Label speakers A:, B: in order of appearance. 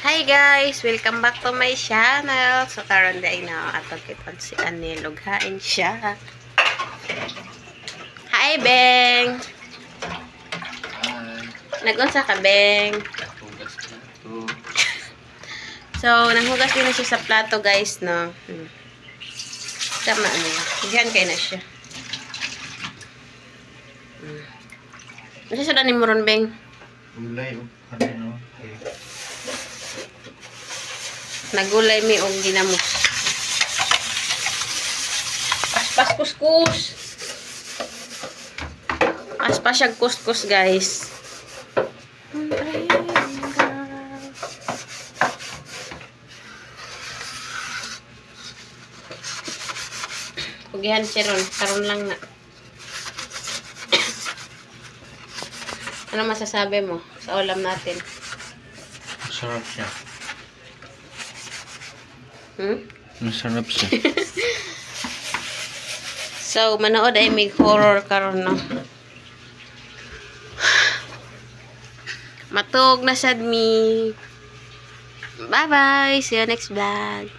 A: Hi guys! Welcome back to my channel. So karon day na atong kiton si Anel lughain siya. Hi Beng.
B: Hi.
A: Nagunsa ka Beng?
B: Hugas na to.
A: So nanghugas din na siya sa plato guys no. Tama ano. Diyan kay na siya. Ano siya ni Moron Beng?
B: Gulay o kanino.
A: Nagulay mi og ginamos. Aspas kuskus. Aspas siya kuskus guys. Kugihan siya ron. Karon lang na. Ano masasabi mo sa ulam natin?
B: Masarap siya. Masarap siya.
A: So, manood ay may horror karon no. Matug na sad mi. Bye-bye. See you next vlog.